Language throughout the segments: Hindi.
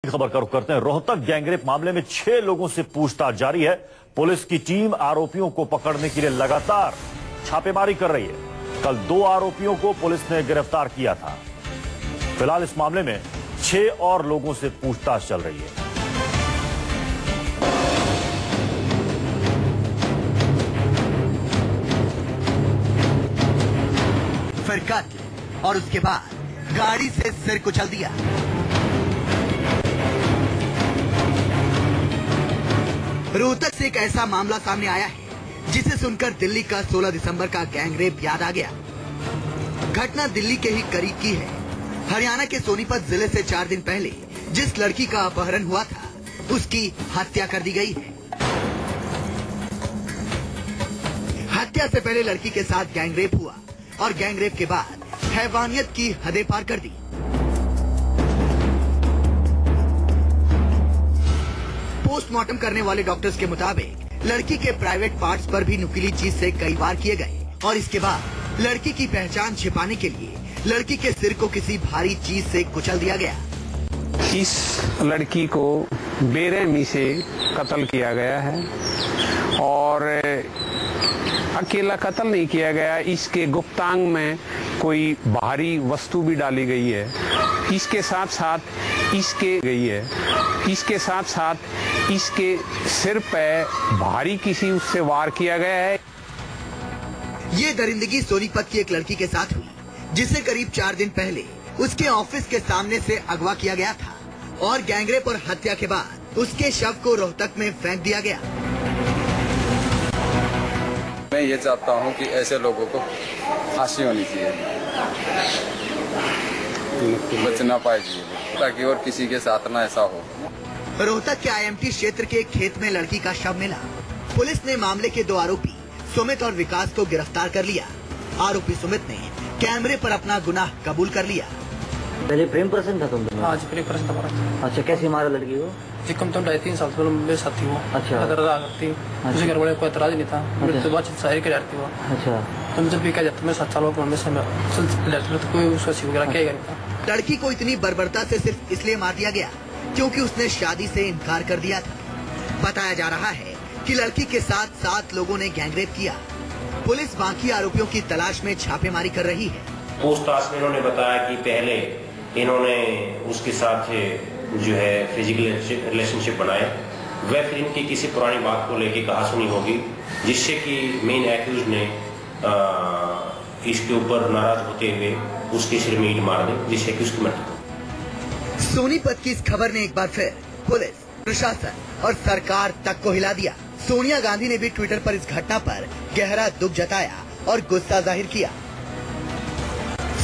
खबर का रुख करते हैं। रोहतक गैंगरेप मामले में 6 लोगों से पूछताछ जारी है। पुलिस की टीम आरोपियों को पकड़ने के लिए लगातार छापेमारी कर रही है। कल 2 आरोपियों को पुलिस ने गिरफ्तार किया था। फिलहाल इस मामले में 6 और लोगों से पूछताछ चल रही है। फिर कत्ल और उसके बाद गाड़ी से सिर कुचल दिया। रोहतक से एक ऐसा मामला सामने आया है जिसे सुनकर दिल्ली का 16 दिसंबर का गैंगरेप याद आ गया। घटना दिल्ली के ही करीब की है। हरियाणा के सोनीपत जिले से 4 दिन पहले जिस लड़की का अपहरण हुआ था उसकी हत्या कर दी गई है। हत्या से पहले लड़की के साथ गैंगरेप हुआ और गैंगरेप के बाद हैवानियत की हदें पार कर दी। पोस्टमार्टम करने वाले डॉक्टर्स के मुताबिक लड़की के प्राइवेट पार्ट्स पर भी नुकीली चीज से कई वार किए गए और इसके बाद लड़की की पहचान छिपाने के लिए लड़की के सिर को किसी भारी चीज से कुचल दिया गया। इस लड़की को बेरहमी से कत्ल किया गया है और अकेला कत्ल नहीं किया गया, इसके गुप्तांग में कोई भारी वस्तु भी डाली गई है। इसके साथ साथ इसके सिर पे भारी किसी उससे वार किया गया है। ये दरिंदगी सोनीपत की एक लड़की के साथ हुई जिसे करीब 4 दिन पहले उसके ऑफिस के सामने से अगवा किया गया था और गैंगरेप और हत्या के बाद उसके शव को रोहतक में फेंक दिया गया। मैं ये चाहता हूँ कि ऐसे लोगों को फांसी होनी चाहिए, बचना पाएगी ताकि और किसी के साथ ना ऐसा हो। रोहतक के IMT क्षेत्र के एक खेत में लड़की का शव मिला। पुलिस ने मामले के 2 आरोपी सुमित और विकास को गिरफ्तार कर लिया। आरोपी सुमित ने कैमरे पर अपना गुनाह कबूल कर लिया। पहले प्रेम प्रसंग था तुम दोनों? हाँ जी, प्रेम प्रसंग था। अच्छा, कैसे मारा लड़की को? जी कम तो 2.5-3 साल से मेरे साथ थी वो। अच्छा। करती मुझे घर वाले को एतराज नहीं था। मेरे तो बातचीत शायरी के डरती वो। अच्छा। तो जब भी कहा जाता मैं 7 सालों में तो कोई उसका सी वगैरह क्या करता। लड़की को इतनी बर्बरता से सिर्फ इसलिए मार दिया गया क्योंकि उसने शादी से इनकार कर दिया था। बताया जा रहा है कि लड़की के साथ 7 लोगों ने गैंगरेप किया। पुलिस बाकी आरोपियों की तलाश में छापेमारी कर रही है। पूछताछ में इन्होंने बताया कि पहले इन्होंने उसके साथ जो है फिजिकल रिलेशनशिप बनाए, वह फिर इनकी किसी पुरानी बात को लेके कहा सुनी होगी जिससे कि मेन एक्यूज ने इसके ऊपर नाराज होते हुए उसके सिर में ईंट मार दी जिससे कि उसकी मृत्यु हो। सोनीपत की इस खबर ने एक बार फिर पुलिस, प्रशासन और सरकार तक को हिला दिया। सोनिया गांधी ने भी ट्विटर पर इस घटना पर गहरा दुख जताया और गुस्सा जाहिर किया।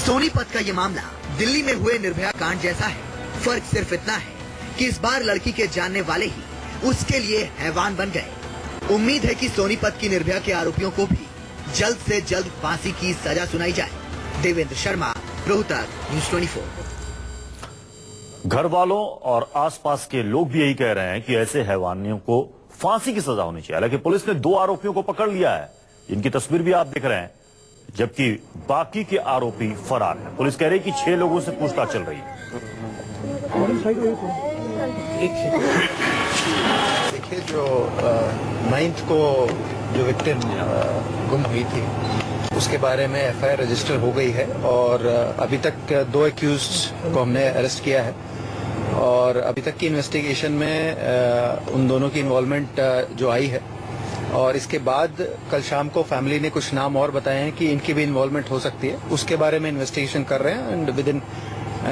सोनीपत का ये मामला दिल्ली में हुए निर्भया कांड जैसा है। फर्क सिर्फ इतना है कि इस बार लड़की के जानने वाले ही उसके लिए हैवान बन गए। उम्मीद है कि सोनीपत की निर्भया के आरोपियों को भी जल्द से जल्द फांसी की सजा सुनाई जाए। देवेंद्र शर्मा, रोहतक, न्यूज़ 24। घर वालों और आसपास के लोग भी यही कह रहे हैं कि ऐसे हैवानियों को फांसी की सजा होनी चाहिए। हालांकि पुलिस ने 2 आरोपियों को पकड़ लिया है, इनकी तस्वीर भी आप देख रहे हैं, जबकि बाकी के आरोपी फरार हैं। पुलिस कह रही है कि 6 लोगों से पूछताछ चल रही है। देखिए, जो 9th को जो विक्टिम गुम हुई थी उसके बारे में FIR रजिस्टर हो गई है और अभी तक 2 एक्यूज्ड को हमने अरेस्ट किया है और अभी तक की इन्वेस्टिगेशन में उन दोनों की इन्वॉल्वमेंट जो आई है और इसके बाद कल शाम को फैमिली ने कुछ नाम और बताए हैं कि इनकी भी इन्वॉल्वमेंट हो सकती है। उसके बारे में इन्वेस्टिगेशन कर रहे हैं and within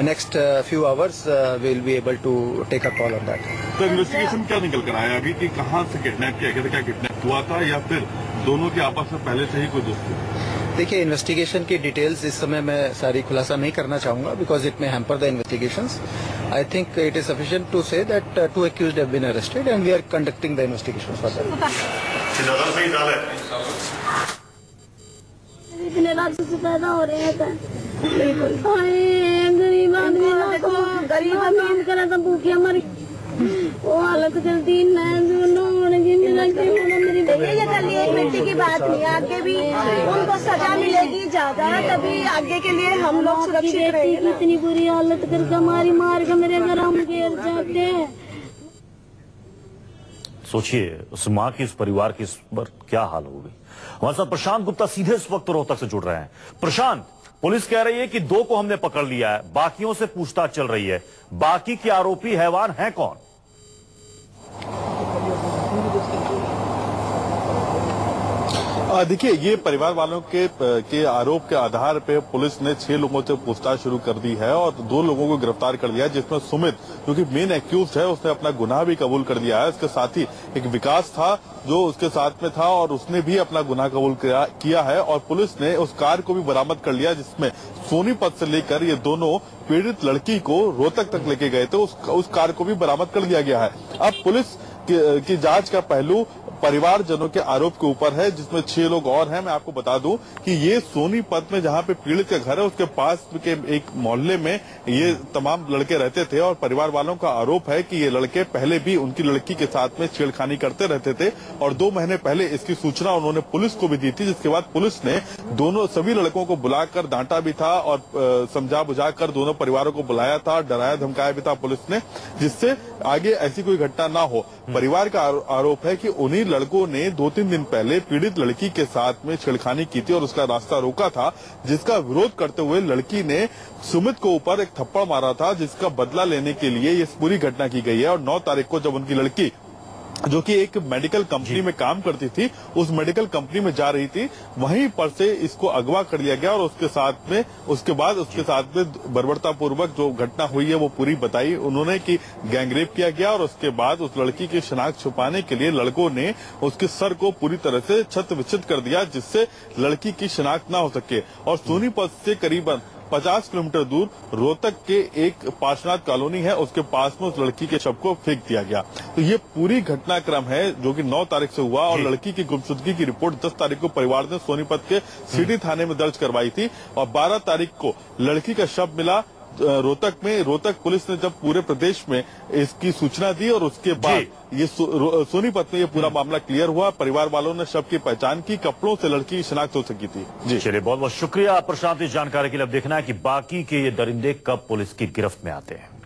next few hours we will be able to take a call on that. तो इन्वेस्टिगेशन क्या निकल कर आया अभी कि कहाँ से किडनैप किया गया था, क्या किडनैप हुआ था या फिर दोनों के आपस में पहले से ही कोई दोस्ती? देखिए, इन्वेस्टिगेशन की डिटेल्स इस समय मैं सारी खुलासा नहीं करना चाहूंगा because it may hamper the investigations. I think it is sufficient to say that 2 accused have been arrested and we are conducting the investigation further. इतने राज्य से पैदा हो रहे हैं गरीब आदमी गरीब अमीर करा तो भूखे मरी वो हालत चलती है। ये खाली एक मिनट की बात नहीं, आगे भी उनको सजा मिलेगी ज्यादा, तभी आगे के लिए हम लोग सुरक्षित रहेंगे। इतनी बुरी हालत करके मार के मेरे घर हम गिर जाते हैं। सोचिए उस माँ की, उस परिवार की इस पर क्या हाल होगी। हमारे साथ प्रशांत गुप्ता सीधे इस वक्त रोहतक से जुड़ रहे हैं। प्रशांत, पुलिस कह रही है कि 2 को हमने पकड़ लिया है, बाकियों से पूछताछ चल रही है। बाकी के आरोपी हैवान हैं कौन? देखिए, ये परिवार वालों के आरोप के आधार पे पुलिस ने 6 लोगों से पूछताछ शुरू कर दी है और 2 लोगों को गिरफ्तार कर लिया, जिसमें सुमित जो कि मेन एक्यूज है उसने अपना गुनाह भी कबूल कर लिया है। इसके साथ ही एक विकास था जो उसके साथ में था और उसने भी अपना गुनाह कबूल किया है। और पुलिस ने उस कार को भी बरामद कर लिया जिसमें सोनीपत से लेकर ये दोनों पीड़ित लड़की को रोहतक तक लेके गए थे, उस कार को भी बरामद कर लिया गया है। अब पुलिस की जांच का पहलू परिवारजनों के आरोप के ऊपर है, जिसमें 6 लोग और हैं। मैं आपको बता दूं कि ये सोनीपत में जहां पे पीड़ित का घर है उसके पास के एक मोहल्ले में ये तमाम लड़के रहते थे और परिवार वालों का आरोप है कि ये लड़के पहले भी उनकी लड़की के साथ में छेड़खानी करते रहते थे और 2 महीने पहले इसकी सूचना उन्होंने पुलिस को भी दी थी, जिसके बाद पुलिस ने सभी लड़कों को बुलाकर डांटा भी था और समझा बुझाकर दोनों परिवारों को बुलाया था, डराया धमकाया भी था पुलिस ने, जिससे आगे ऐसी कोई घटना ना हो। परिवार का आरोप है कि उन्हीं लड़कों ने 2-3 दिन पहले पीड़ित लड़की के साथ में छेड़खानी की थी और उसका रास्ता रोका था, जिसका विरोध करते हुए लड़की ने सुमित को ऊपर एक थप्पड़ मारा था, जिसका बदला लेने के लिए ये पूरी घटना की गई है। और 9 तारीख को जब उनकी लड़की जो कि एक मेडिकल कंपनी में काम करती थी, उस मेडिकल कंपनी में जा रही थी, वहीं पर से इसको अगवा कर लिया गया और उसके साथ में बर्बरतापूर्वक जो घटना हुई है वो पूरी बताई उन्होंने कि गैंगरेप किया गया और उसके बाद उस लड़की की शिनाख्त छुपाने के लिए लड़कों ने उसके सर को पूरी तरह से छत विच्छित कर दिया, जिससे लड़की की शिनाख्त ना हो सके। और सोनीपत से करीबन 50 किलोमीटर दूर रोहतक के एक पार्श्वनाथ कॉलोनी है, उसके पास में उस लड़की के शव को फेंक दिया गया। तो ये पूरी घटनाक्रम है जो कि 9 तारीख से हुआ और लड़की की गुमशुदगी की रिपोर्ट 10 तारीख को परिवार ने सोनीपत के सिटी थाने में दर्ज करवाई थी और 12 तारीख को लड़की का शव मिला रोहतक में। रोहतक पुलिस ने जब पूरे प्रदेश में इसकी सूचना दी और उसके बाद ये सोनीपत में ये पूरा मामला क्लियर हुआ। परिवार वालों ने शव की पहचान की, कपड़ों से लड़की की शिनाख्त हो सकी थी। जी चलिए, बहुत बहुत शुक्रिया प्रशांत इस जानकारी के लिए। अब देखना है कि बाकी के ये दरिंदे कब पुलिस की गिरफ्त में आते हैं।